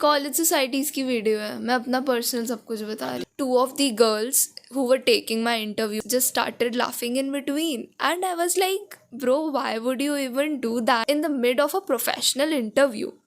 College societies की video है, मैं अपना पर्सनल सब कुछ बता रही हूँ. Two of the girls who were taking my interview just started laughing in between, and I was like, bro, why would you even do that in the mid of a professional interview?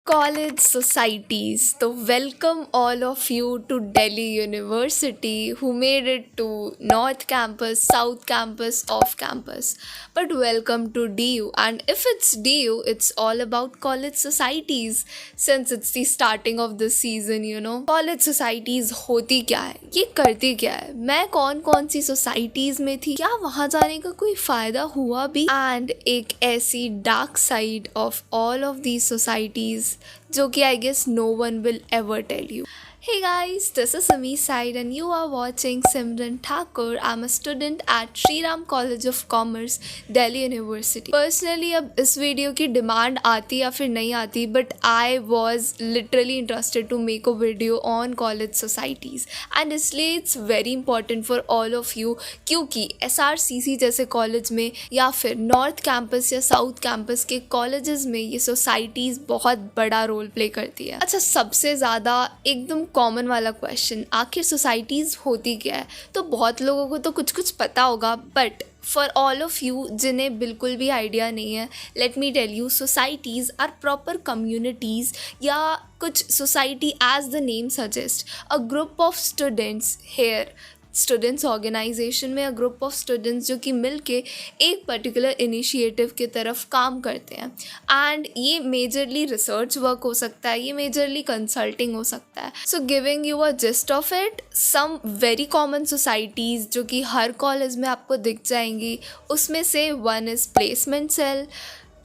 College societies. So welcome all of you to Delhi University who made it to North Campus, South Campus, off campus. But welcome to DU, and if it's DU, it's all about college societies since it's the starting of the season, you know. College societies होती क्या है, ये करती क्या है, मैं कौन कौन सी societies में थी, क्या वहाँ जाने का कोई फ़ायदा हुआ भी, and एक ऐसी dark side of all of these societies जो कि I guess no one will ever tell you. Hey guys, this is Sami Said and you are watching Simran Thakur. I'm a student at Sri Ram College of Commerce, Delhi University. Personally अब इस video की demand आती या फिर नहीं आती, but I was literally interested to make a video on college societies and इसलिए it's very important for all of you क्योंकि SRCC जैसे कॉलेज में या फिर नॉर्थ कैंपस या साउथ कैंपस के कॉलेजेस में ये सोसाइटीज़ बहुत बड़ा रोल प्ले करती है. अच्छा, सबसे ज़्यादा एकदम कॉमन वाला क्वेश्चन, आखिर सोसाइटीज़ होती क्या है? तो बहुत लोगों को तो कुछ कुछ पता होगा, but for all of you जिन्हें बिल्कुल भी आइडिया नहीं है, let me tell you, societies are proper communities या कुछ society as the name suggest a group of students here students organization में, अ ग्रुप ऑफ स्टूडेंट्स जो कि मिल के एक पर्टिकुलर इनिशिएटिव की तरफ काम करते हैं. एंड ये मेजरली रिसर्च वर्क हो सकता है, ये मेजरली कंसल्टिंग हो सकता है. So giving you a gist of it, some very common societies जो कि हर कॉलेज में आपको दिख जाएंगी, उसमें से one is placement cell,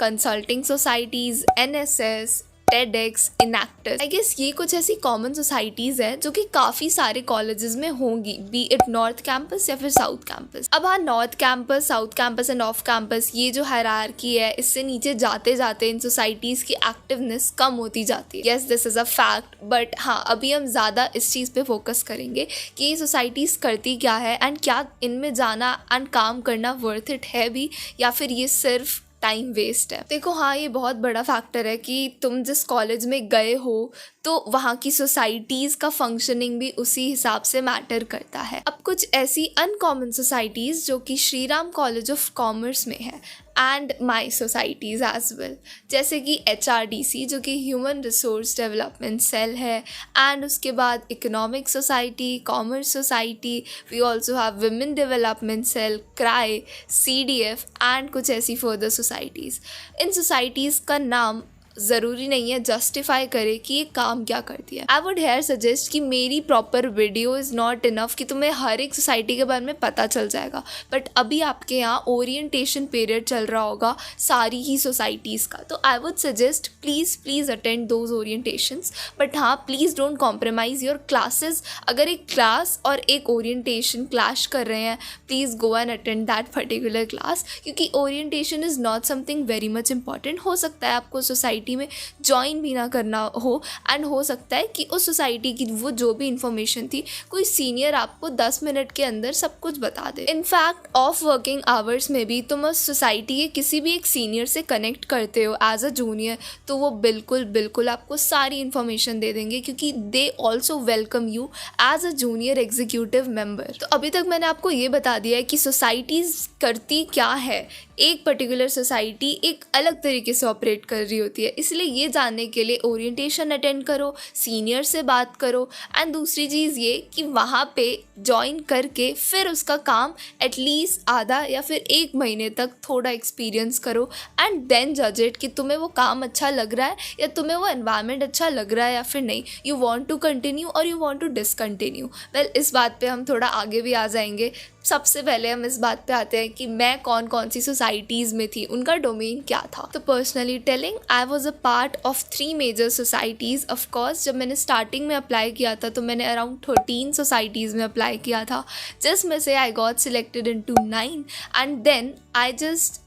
consulting societies, NSS, TEDx, Enactus. I guess ये कुछ ऐसी कॉमन सोसाइटीज़ हैं जो कि काफ़ी सारे कॉलेजेस में होंगी, बी इट नॉर्थ कैंपस या फिर साउथ कैंपस. अब हाँ, north campus, south campus end off campus, ये जो हायरार्की है, इससे नीचे जाते जाते इन सोसाइटीज़ की एक्टिवनेस कम होती जाती है. Yes, this is a fact. But हाँ, अभी हम ज़्यादा इस चीज़ पे फोकस करेंगे कि ये सोसाइटीज़ करती क्या है एंड क्या इनमें जाना एंड काम करना वर्थ इट है भी या फिर ये सिर्फ टाइम वेस्ट है. देखो हाँ, ये बहुत बड़ा फैक्टर है कि तुम जिस कॉलेज में गए हो तो वहाँ की सोसाइटीज़ का फंक्शनिंग भी उसी हिसाब से मैटर करता है. अब कुछ ऐसी अनकॉमन सोसाइटीज़ जो कि Shri Ram college of commerce में है and my societies as well, जैसे कि HRDC जो कि ह्यूमन रिसोर्स डेवलपमेंट सेल है, एंड उसके बाद economic society, commerce society, we also have women development cell, CRY, CDF and कुछ ऐसी फर्दर सोसाइटीज़. इन सोसाइटीज़ का नाम ज़रूरी नहीं है जस्टिफाई करे कि ये काम क्या करती है. आई वुड हेयर सजेस्ट कि मेरी proper video is not enough कि तुम्हें हर एक सोसाइटी के बारे में पता चल जाएगा, बट अभी आपके यहाँ ओरिएंटेशन पीरियड चल रहा होगा सारी ही सोसाइटीज़ का, तो I would suggest please attend those orientations. But हाँ, please don't compromise your classes. अगर एक क्लास और एक ओरिएंटेशन क्लैश कर रहे हैं, please go and attend that particular class, क्योंकि orientation is not something very much important. हो सकता है आपको सोसाइटी में ज्वाइन भी ना करना हो एंड हो सकता है कि उस सोसाइटी की वो जो भी इंफॉर्मेशन थी कोई सीनियर आपको 10 मिनट के अंदर सब कुछ बता दे. इनफैक्ट ऑफ वर्किंग आवर्स में भी तुम उस सोसाइटी के किसी भी एक सीनियर से कनेक्ट करते हो एज अ जूनियर, तो वो बिल्कुल आपको सारी इन्फॉर्मेशन दे देंगे क्योंकि they also welcome you as a junior executive member. तो अभी तक मैंने आपको ये बता दिया है कि सोसाइटीज़ करती क्या है. एक पर्टिकुलर सोसाइटी एक अलग तरीके से ऑपरेट कर रही होती है, इसलिए ये जानने के लिए ओरिएंटेशन अटेंड करो, सीनियर से बात करो, एंड दूसरी चीज़ ये कि वहाँ पे ज्वाइन करके फिर उसका काम एटलीस्ट आधा या फिर 1 महीने तक थोड़ा एक्सपीरियंस करो एंड देन जज इट कि तुम्हें वो काम अच्छा लग रहा है या तुम्हें वो एनवायरनमेंट अच्छा लग रहा है या फिर नहीं. यू वांट टू कंटिन्यू और you want to discontinue. Well, इस बात पे हम थोड़ा आगे भी आ जाएंगे. सबसे पहले हम इस बात पे आते हैं कि मैं कौन कौन सी सोसाइटीज़ में थी, उनका डोमेन क्या था. तो personally telling, I was a part of 3 major societies. Of course जब मैंने स्टार्टिंग में अप्लाई किया था तो मैंने अराउंड 13 सोसाइटीज़ में अप्लाई किया था, जिसमें से I got selected into 9 and then I just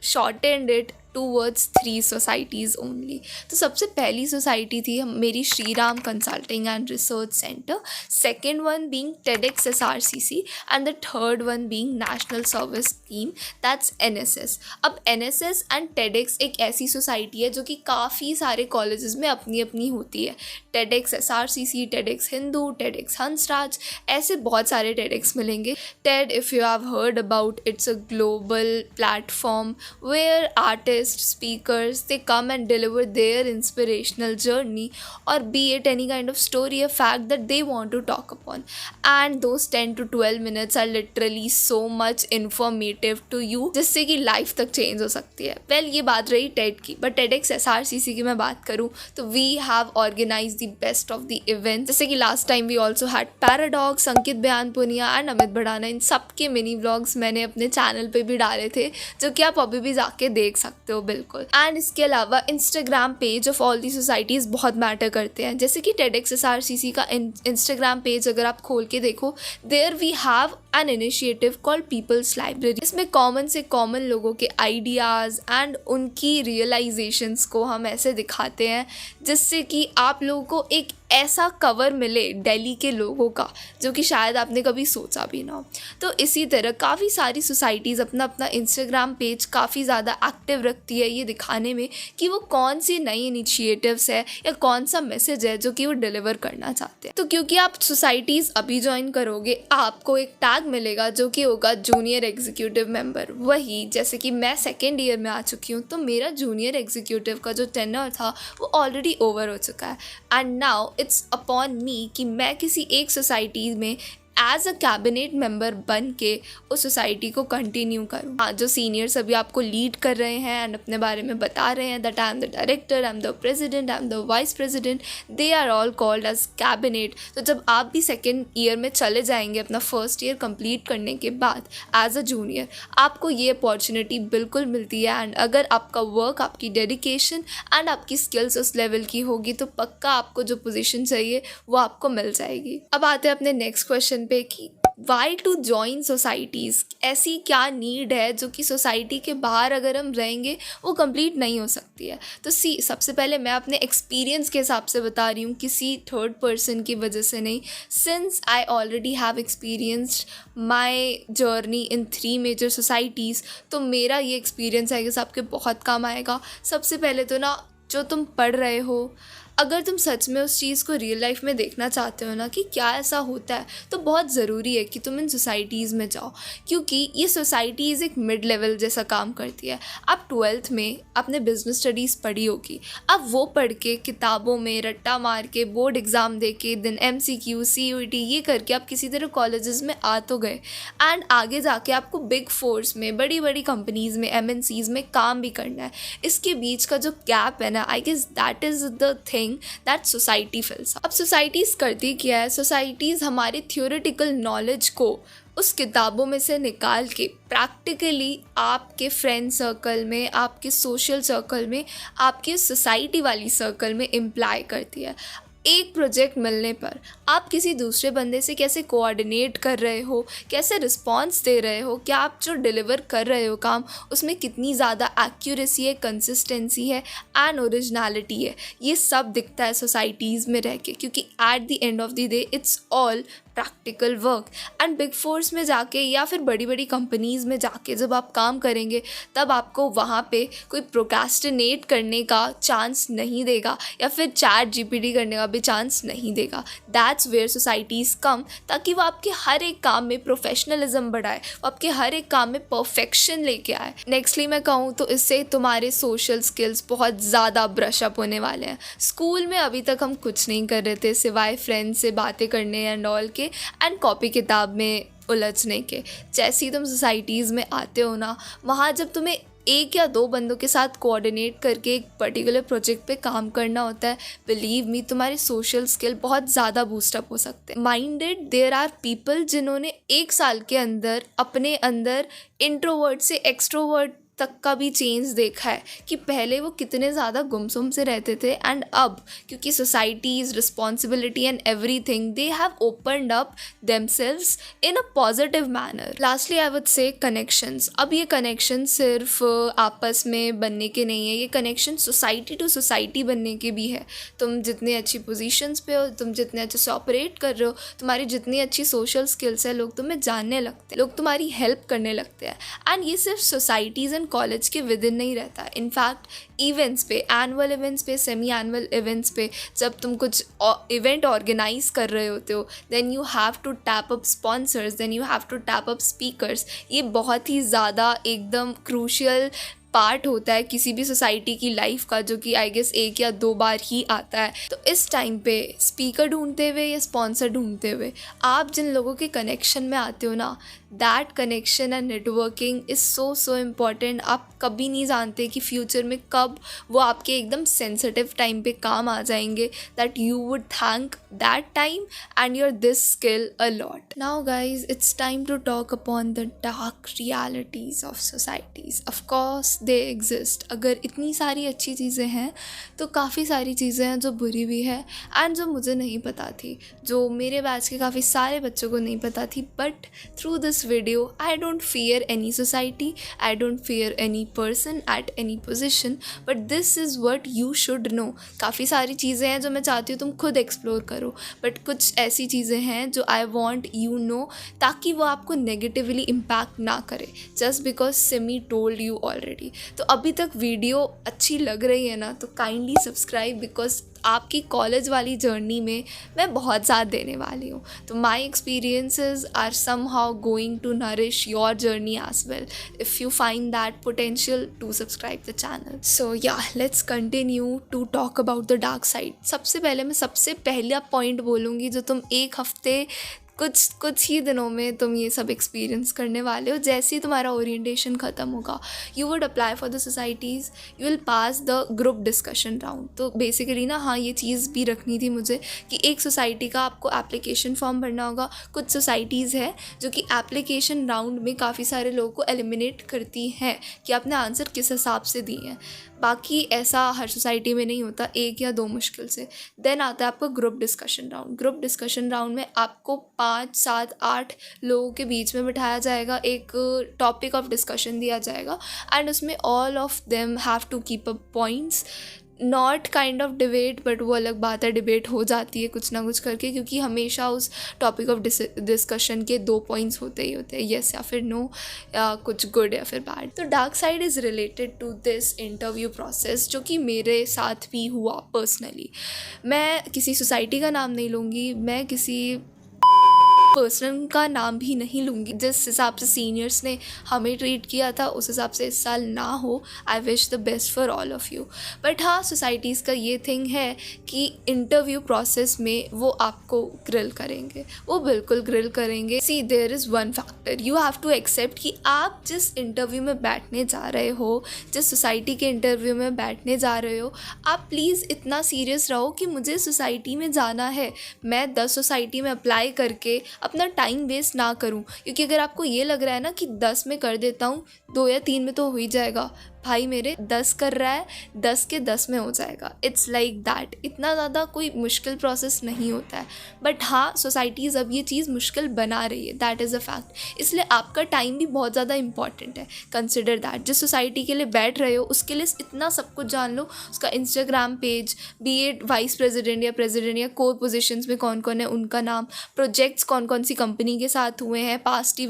shortened it towards 3 societies only. तो सबसे पहली सोसाइटी थी मेरी Shri Ram consulting and research centre, second one being TEDx SRCC and the third one being national service scheme, that's NSS। अब NSS and TEDx एक ऐसी society है जो कि काफ़ी सारे कॉलेजेस में अपनी अपनी होती है। TEDx SRCC, TEDx Hindu, TEDx Hansraj, ऐसे बहुत सारे TEDx मिलेंगे। TED, if you have heard about, it's a global platform where artists, speakers, they come and deliver their inspirational journey or be it any kind of story, a fact that they want to talk upon. And those 10 to 12 minutes are literally so much informative to you, जिससे कि life तक change हो सकती है। Well, ये बात रही TED की, बट TEDx SRCC की मैं बात करूँ तो we have organise the best of the event. जैसे कि last time we also had paradox, Ankit Baiyanpuria and Amit Bhadana. इन सब के मिनी व्लॉग्स मैंने अपने चैनल पे भी डाले थे, जो कि आप अभी भी जाके देख सकते हो बिल्कुल। एंड इसके अलावा Instagram page of all the societies बहुत मैटर करते हैं। जैसे कि TEDx SRCC का इंस्टाग्राम पेज अगर आप खोल के देखो, there we have an initiative called people's library. इसमें कॉमन से कॉमन लोगों के आइडियाज़ एंड उनकी रियलाइजेशंस को हम ऐसे दिखाते हैं जिससे कि आप लोगों को एक ऐसा कवर मिले दिल्ली के लोगों का जो कि शायद आपने कभी सोचा भी ना हो। तो इसी तरह काफ़ी सारी सोसाइटीज़ अपना अपना इंस्टाग्राम पेज काफ़ी ज़्यादा एक्टिव रखती है ये दिखाने में कि वो कौन सी नई इनिशिएटिव्स है या कौन सा मैसेज है जो कि वो डिलीवर करना चाहते हैं। तो क्योंकि आप सोसाइटीज़ अभी ज्वाइन करोगे, आपको एक टैग मिलेगा जो कि होगा जूनियर एग्जीक्यूटिव मेंबर। वही जैसे कि मैं सेकेंड ईयर में आ चुकी हूँ, तो मेरा जूनियर एग्जीक्यूटिव का जो टेन्योर था वो ऑलरेडी ओवर हो चुका है। एंड नाउ इट्स अपॉन मी कि मैं किसी एक सोसाइटी में एज अ कैबिनेट मेंबर बन के उस सोसाइटी को कंटिन्यू करूँ। हाँ, जो सीनियर्स अभी आपको लीड कर रहे हैं एंड अपने बारे में बता रहे हैं that I am the director, I am the president, I am the vice president, they are all called as cabinet. तो जब आप भी सेकेंड ईयर में चले जाएंगे अपना फर्स्ट ईयर कंप्लीट करने के बाद एज अ जूनियर, आपको ये अपॉर्चुनिटी बिल्कुल मिलती है। एंड अगर आपका वर्क, आपकी डेडिकेशन एंड आपकी स्किल्स उस लेवल की होगी तो पक्का आपको जो पोजीशन चाहिए वो आपको मिल जाएगी। अब आते हैं अपने नेक्स्ट क्वेश्चन पे कि वाई टू जॉइन सोसाइटीज़। ऐसी क्या नीड है जो कि सोसाइटी के बाहर अगर हम रहेंगे वो कंप्लीट नहीं हो सकती है। तो सबसे पहले मैं अपने एक्सपीरियंस के हिसाब से बता रही हूँ, किसी थर्ड पर्सन की वजह से नहीं। Since I already have experienced my journey in 3 major societies, तो मेरा ये एक्सपीरियंस है कि सबके बहुत काम आएगा। सबसे पहले तो ना, जो तुम पढ़ रहे हो, अगर तुम सच में उस चीज़ को रियल लाइफ में देखना चाहते हो ना कि क्या ऐसा होता है, तो बहुत ज़रूरी है कि तुम इन सोसाइटीज़ में जाओ, क्योंकि ये सोसाइटीज़ एक मिड लेवल जैसा काम करती है। आप 12th में आपने बिजनेस स्टडीज़ पढ़ी होगी, अब वो पढ़ के किताबों में रट्टा मार के बोर्ड एग्ज़ाम दे के दिन MCQ CUET ये करके आप किसी तरह कॉलेजेस में आ तो गए, एंड आगे जाके आपको बिग फोर्स में, बड़ी बड़ी कंपनीज़ में, MNCs में काम भी करना है। इसके बीच का जो गैप है ना, I guess that is the thing that society fills. अब सोसाइटीज़ करती क्या है, सोसाइटीज़ हमारे थियोरेटिकल नॉलेज को उस किताबों में से निकाल के प्रैक्टिकली आपके फ्रेंड सर्कल में, आपके सोशल सर्कल में, आपके सोसाइटी वाली सर्कल में इम्प्लाई करती है। एक प्रोजेक्ट मिलने पर आप किसी दूसरे बंदे से कैसे कोऑर्डिनेट कर रहे हो, कैसे रिस्पॉन्स दे रहे हो, क्या आप जो डिलीवर कर रहे हो काम उसमें कितनी ज़्यादा एक्यूरेसी है, कंसिस्टेंसी है एंड ओरिजिनलिटी है, ये सब दिखता है सोसाइटीज़ में रह के, क्योंकि eight the end of the day it's all practical work. And big force में जाके या फिर बड़ी बड़ी कंपनीज़ में जाके जब आप काम करेंगे, तब आपको वहाँ पे कोई प्रोक्रेस्टिनेट करने का चांस नहीं देगा या फिर ChatGPT करने का भी चांस नहीं देगा। दैट्स वेयर सोसाइटीज़ कम, ताकि वो आपके हर एक काम में प्रोफेशनलिज्म बढ़ाए, वो आपके हर एक काम में परफेक्शन लेके आए। नेक्स्टली मैं कहूँ तो इससे तुम्हारे सोशल स्किल्स बहुत ज़्यादा ब्रश अप होने वाले हैं। स्कूल में अभी तक हम कुछ नहीं कर रहे थे सिवाय फ्रेंड्स से बातें करने एंड ऑल के एंड कॉपी किताब में उलझने के। जैसे ही तुम सोसाइटीज़ में आते हो ना, वहाँ जब तुम्हें 1 या 2 बंदों के साथ कोऑर्डिनेट करके एक पर्टिकुलर प्रोजेक्ट पे काम करना होता है, बिलीव मी, तुम्हारे सोशल स्किल बहुत ज़्यादा बूस्टअप हो सकते हैं। माइंडेड देयर आर पीपल जिन्होंने 1 साल के अंदर अपने अंदर इंट्रोवर्ट से एक्सट्रोवर्ट तक का भी चेंज देखा है कि पहले वो कितने ज़्यादा गुमसुम से रहते थे एंड अब क्योंकि societies responsibility and everything they have opened up themselves in a positive manner. Lastly I would say connections. अब ये कनेक्शन सिर्फ आपस में बनने के नहीं है, ये कनेक्शन सोसाइटी टू सोसाइटी बनने के भी है. तुम जितने अच्छी पोजीशंस पे हो, तुम जितने अच्छे से ऑपरेट कर रहे हो, तुम्हारी जितनी अच्छी सोशल स्किल्स है, लोग तुम्हें जानने लगते हैं, लोग तुम्हारी हेल्प करने लगते हैं. एंड ये सिर्फ सोसाइटीज़ एंड कॉलेज के विद इन नहीं रहता. इनफैक्ट इवेंट्स पे, एनुअल इवेंट्स पे, सेमी एनुअल इवेंट्स पे जब तुम कुछ इवेंट ऑर्गेनाइज कर रहे होते हो, then you have to tap up sponsors, then you have to tap up speakers. ये बहुत ही ज़्यादा एकदम क्रूशियल पार्ट होता है किसी भी सोसाइटी की लाइफ का, जो कि आई गेस 1 या 2 बार ही आता है. तो इस टाइम पे स्पीकर ढूंढते हुए या स्पॉन्सर ढूंढते हुए आप जिन लोगों के कनेक्शन में आते हो ना, that connection and networking is so important. आप कभी नहीं जानते कि फ्यूचर में कब वो आपके एकदम सेंसिटिव टाइम पे काम आ जाएंगे, that you would thank that time and your this skill a lot. Now guys, it's time to talk upon the dark realities of societies. Of course they exist. अगर इतनी सारी अच्छी चीज़ें हैं तो काफ़ी सारी चीज़ें हैं जो बुरी भी है एंड जो मुझे नहीं पता थी, जो मेरे बैच के काफ़ी सारे बच्चों को नहीं पता थी. But through this video, I don't fear any society, I don't fear any person at any position, but this is what you should know. काफ़ी सारी चीज़ें हैं जो मैं चाहती हूँ तुम खुद एक्सप्लोर करो, बट कुछ ऐसी चीज़ें हैं जो I want you know, ताकि वो आपको नेगेटिवली इम्पैक्ट ना करे just because Simi told you already. तो अभी तक वीडियो अच्छी लग रही है ना, तो काइंडली सब्सक्राइब, बिकॉज आपकी कॉलेज वाली जर्नी में मैं बहुत साथ देने वाली हूँ. तो my experiences are somehow going to nourish your journey as well. If you find that potential, to subscribe the channel. So yeah, let's continue to talk about the dark side. सबसे पहले मैं सबसे पहला point बोलूँगी जो तुम एक हफ्ते कुछ ही दिनों में तुम ये सब एक्सपीरियंस करने वाले हो. जैसे ही तुम्हारा ओरिएंटेशन ख़त्म होगा, you would apply for the societies, you will pass the group discussion round. तो बेसिकली ना, हाँ, ये चीज़ भी रखनी थी मुझे कि एक सोसाइटी का आपको एप्लीकेशन फॉर्म भरना होगा. कुछ सोसाइटीज़ है जो कि एप्लीकेशन राउंड में काफ़ी सारे लोगों को एलिमिनेट करती हैं कि आपने आंसर किस हिसाब से दिए हैं. बाकी ऐसा हर सोसाइटी में नहीं होता, 1 या 2 मुश्किल से. देन आता है आपका group discussion round. Group discussion round में आपको 5, 7, 8 लोगों के बीच में बिठाया जाएगा, एक टॉपिक ऑफ डिस्कशन दिया जाएगा एंड उसमें all of them have to keep up points. Not kind of debate, but वो अलग बात है, डिबेट हो जाती है कुछ ना कुछ करके, क्योंकि हमेशा उस टॉपिक ऑफ डिस्कशन के 2 पॉइंट्स होते ही होते हैं, येस या फिर नो, या कुछ गुड या फिर बैड. तो dark side is related to this interview process, जो कि मेरे साथ भी हुआ पर्सनली. मैं किसी सोसाइटी का नाम नहीं लूँगी, मैं किसी पर्सन का नाम भी नहीं लूँगी. जिस हिसाब से सीनियर्स ने हमें ट्रीट किया था उस हिसाब से इस साल ना हो. I wish the best for all of you. But हाँ, सोसाइटीज़ का ये थिंग है कि इंटरव्यू प्रोसेस में वो आपको ग्रिल करेंगे, वो बिल्कुल ग्रिल करेंगे. See, there is one factor, you have to accept कि आप जिस इंटरव्यू में बैठने जा रहे हो, जिस सोसाइटी के इंटरव्यू में बैठने जा रहे हो, आप प्लीज़ इतना सीरियस रहो कि मुझे सोसाइटी में जाना है. मैं 10 सोसाइटी में अप्लाई करके अपना टाइम वेस्ट ना करूं, क्योंकि अगर आपको ये लग रहा है ना कि 10 में कर देता हूँ, 2 या 3 में तो हो ही जाएगा, भाई मेरे 10 कर रहा है, 10 के 10 में हो जाएगा. It's like that. इतना ज़्यादा कोई मुश्किल प्रोसेस नहीं होता है. बट हाँ, सोसाइटीज़ अब ये चीज़ मुश्किल बना रही है, दैट इज़ अ फैक्ट. इसलिए आपका टाइम भी बहुत ज़्यादा इंपॉर्टेंट है. Consider that. जिस सोसाइटी के लिए बैठ रहे हो उसके लिए इतना सब कुछ जान लो, उसका Instagram page, be it vice president या प्रेसिडेंट या कोर पोजिशंस में कौन कौन है उनका नाम, प्रोजेक्ट्स कौन कौन सी कंपनी के साथ हुए हैं, पास्ट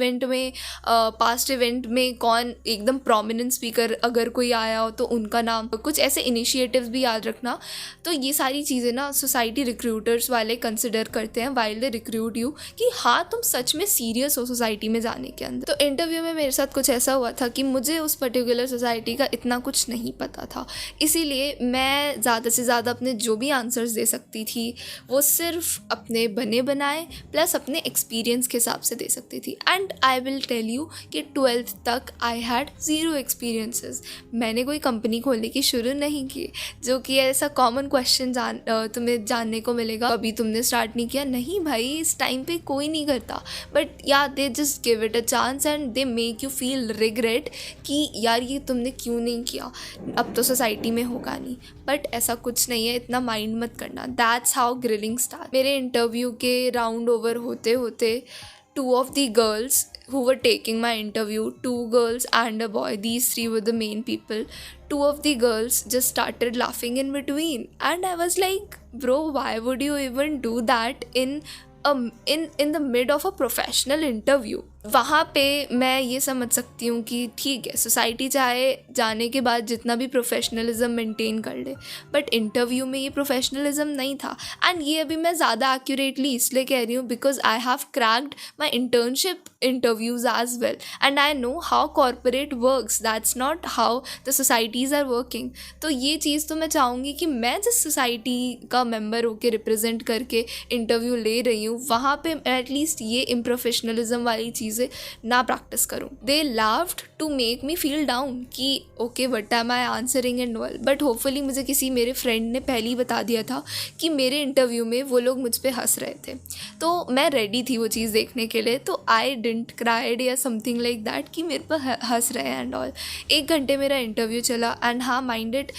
इवेंट में कौन एकदम प्रोमिनेंट स्पीकर अगर कोई आया हो तो उनका नाम, कुछ ऐसे इनिशिएटिव्स भी याद रखना. तो ये सारी चीज़ें ना सोसाइटी रिक्रूटर्स वाले कंसिडर करते हैं वाइल दे रिक्रूट यू, कि हाँ तुम सच में सीरियस हो सोसाइटी में जाने के अंदर. तो इंटरव्यू में मेरे साथ कुछ ऐसा हुआ था कि मुझे उस पर्टिकुलर सोसाइटी का इतना कुछ नहीं पता था, इसीलिए मैं ज़्यादा से ज़्यादा अपने जो भी आंसर्स दे सकती थी वो सिर्फ अपने बने बनाए प्लस अपने एक्सपीरियंस के हिसाब से दे सकती थी. And I will tell you कि 12th तक आई हैड 0 एक्सपीरियंसेस. मैंने कोई कंपनी खोलने की शुरू नहीं की, जो कि ऐसा कॉमन क्वेश्चन तुम्हें जानने को मिलेगा, अभी तुमने स्टार्ट नहीं किया। नहीं भाई, इस टाइम पे कोई नहीं करता, बट या they just give it a chance and they make you feel regret कि यार ये तुमने क्यों नहीं किया, अब तो सोसाइटी में होगा नहीं। बट ऐसा कुछ नहीं है, इतना माइंड मत करना। That's how grilling start. मेरे इंटरव्यू के राउंड ओवर होते होते two of the girls who were taking my interview, 2 girls and a boy, these 3 were the main people. 2 of the girls just started laughing in between, and I was like, bro, why would you even do that in the mid of a professional interview? वहाँ पे मैं ये समझ सकती हूँ कि ठीक है, सोसाइटी चाहे जाने के बाद जितना भी प्रोफेशनलिज्म मेंटेन कर ले, बट इंटरव्यू में ये प्रोफेशनलिज्म नहीं था। एंड ये अभी मैं ज़्यादा एक्यूरेटली इसलिए कह रही हूँ because I have cracked my internship interviews as well, and I know how corporate works, that's not how the societies are working. तो ये चीज़ तो मैं चाहूँगी कि मैं जिस सोसाइटी का मेम्बर होकर रिप्रेजेंट करके इंटरव्यू ले रही हूँ, वहाँ पे एटलीस्ट ये इम्प्रोफेशनलिज्म वाली चीज़ें ना प्रैक्टिस करूँ। They loved to make me feel down कि okay what am I answering and all, but hopefully मुझे किसी मेरे फ्रेंड ने पहले ही बता दिया था कि मेरे इंटरव्यू में वो लोग मुझ पे हंस रहे थे, तो मैं रेडी थी वो चीज़ देखने के लिए। तो आई डिडंट क्राइड या समथिंग लाइक दैट कि मेरे पर हंस रहे हैं एंड ऑल। 1 घंटे मेरा इंटरव्यू चला एंड हाँ, माइंडेड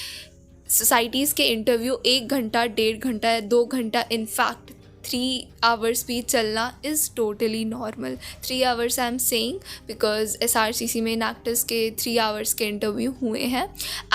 सोसाइटीज़ के इंटरव्यू 1 घंटा, 1.5 घंटा या 2 घंटा, इनफैक्ट 3 hours भी चलना is totally normal. 3 hours I am saying because SRCC में इनएक्टिव्स के 3 hours के इंटरव्यू हुए हैं,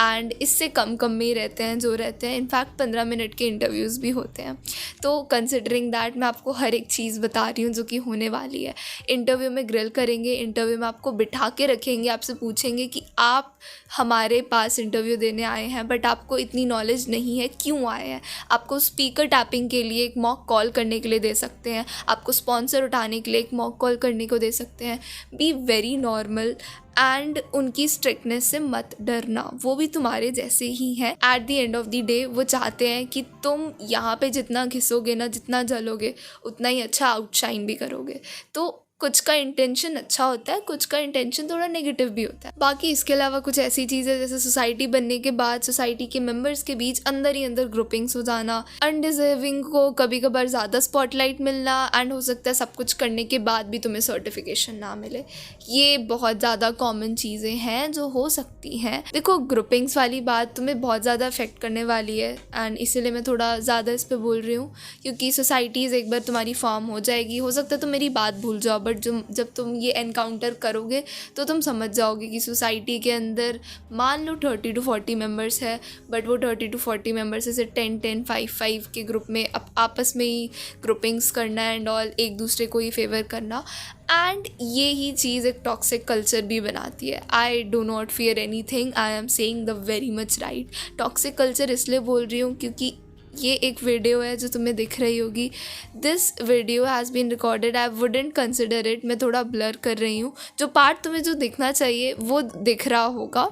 एंड इससे कम में ही रहते हैं जो रहते हैं। इनफैक्ट 15 मिनट के इंटरव्यूज़ भी होते हैं। तो कंसिडरिंग दैट मैं आपको हर एक चीज़ बता रही हूँ जो कि होने वाली है। इंटरव्यू में ग्रिल करेंगे, इंटरव्यू में आपको बिठा के रखेंगे, आपसे पूछेंगे कि आप हमारे पास इंटरव्यू देने आए हैं बट आपको इतनी नॉलेज नहीं है, क्यों आए हैं। आपको स्पीकर टैपिंग के लिए एक मॉक कॉल करने के लिए दे सकते हैं, आपको स्पॉन्सर उठाने के लिए एक मॉक कॉल करने को दे सकते हैं। बी वेरी नॉर्मल एंड उनकी स्ट्रिक्टनेस से मत डरना, वो भी तुम्हारे जैसे ही हैं। Eight the end of the day वो चाहते हैं कि तुम यहाँ पे जितना घिसोगे ना, जितना जलोगे, उतना ही अच्छा आउटशाइन भी करोगे। तो कुछ का इंटेंशन अच्छा होता है, कुछ का इंटेंशन थोड़ा नेगेटिव भी होता है। बाकी इसके अलावा कुछ ऐसी चीज़ें जैसे सोसाइटी बनने के बाद सोसाइटी के मेंबर्स के बीच अंदर ही अंदर ग्रुपिंग्स हो जाना, अनडिजर्विंग को कभी कभार ज़्यादा स्पॉटलाइट मिलना, एंड हो सकता है सब कुछ करने के बाद भी तुम्हें सर्टिफिकेशन ना मिले। ये बहुत ज़्यादा कॉमन चीज़ें हैं जो हो सकती हैं। देखो, ग्रुपिंग्स वाली बात तुम्हें बहुत ज़्यादा अफेक्ट करने वाली है, एंड इसीलिए मैं थोड़ा ज़्यादा इस पर बोल रही हूँ, क्योंकि सोसाइटीज़ एक बार तुम्हारी फॉर्म हो जाएगी, हो सकता है तुम मेरी बात भूल जाओ, बट जब तुम ये एनकाउंटर करोगे तो तुम समझ जाओगे कि सोसाइटी के अंदर मान लो 30 to 40 मेंबर्स है, बट वो 30 to 40 मेंबर्स से 10-10, 5-5 के ग्रुप में आपस में ही ग्रुपिंग्स करना एंड ऑल, एक दूसरे को ही फेवर करना, एंड ये ही चीज़ एक टॉक्सिक कल्चर भी बनाती है। I do not fear any thing, I am saying the very much right. Toxic culture इसलिए बोल रही हूँ क्योंकि ये एक वीडियो है जो तुम्हें दिख रही होगी, this video has been recorded, I wouldn't consider it. मैं थोड़ा ब्लर कर रही हूँ, जो पार्ट तुम्हें जो दिखना चाहिए वो दिख रहा होगा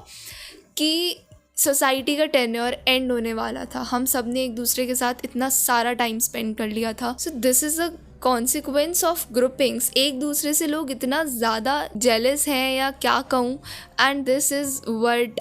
कि सोसाइटी का टेन्योर एंड होने वाला था, हम सब ने एक दूसरे के साथ इतना सारा टाइम स्पेंड कर लिया था। So this is a consequence of groupings. एक दूसरे से लोग इतना ज़्यादा जेलस हैं या क्या कहूँ, and this is word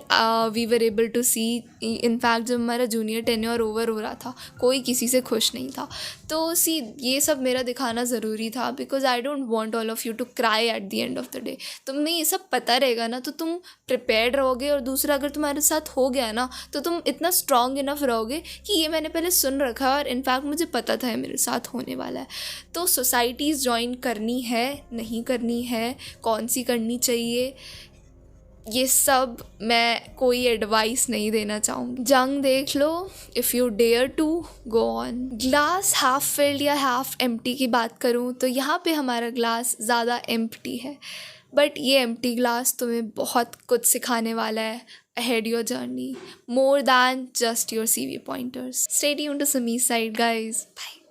we were able to see. In fact जब हमारा जूनियर टेन्योर ओवर हो रहा था, कोई किसी से खुश नहीं था। तो सी, ये सब मेरा दिखाना ज़रूरी था because I don't want all of you to cry at the end of the day. तुम्हें ये सब पता रहेगा ना तो तुम प्रिपेयर्ड रहोगे, और दूसरा अगर तुम्हारे साथ हो गया ना तो तुम इतना स्ट्रॉन्ग इनफ रहोगे कि ये मैंने पहले सुन रखा है और इनफैक्ट मुझे पता था मेरे साथ होने वाला है। तो सोसाइटीज़ ज्वाइन करनी है, नहीं करनी है, कौन सी करनी चाहिए, ये सब मैं कोई एडवाइस नहीं देना चाहूँगी। जंग देख लो, if you dare to go on. Glass half filled या हाफ एम्प्टी की बात करूँ तो यहाँ पे हमारा ग्लास ज़्यादा एम्प्टी है, बट ये एम्प्टी ग्लास तुम्हें बहुत कुछ सिखाने वाला है ahead your journey, more than just your CV pointers. Stay tuned to Sami's side, guys. Bye.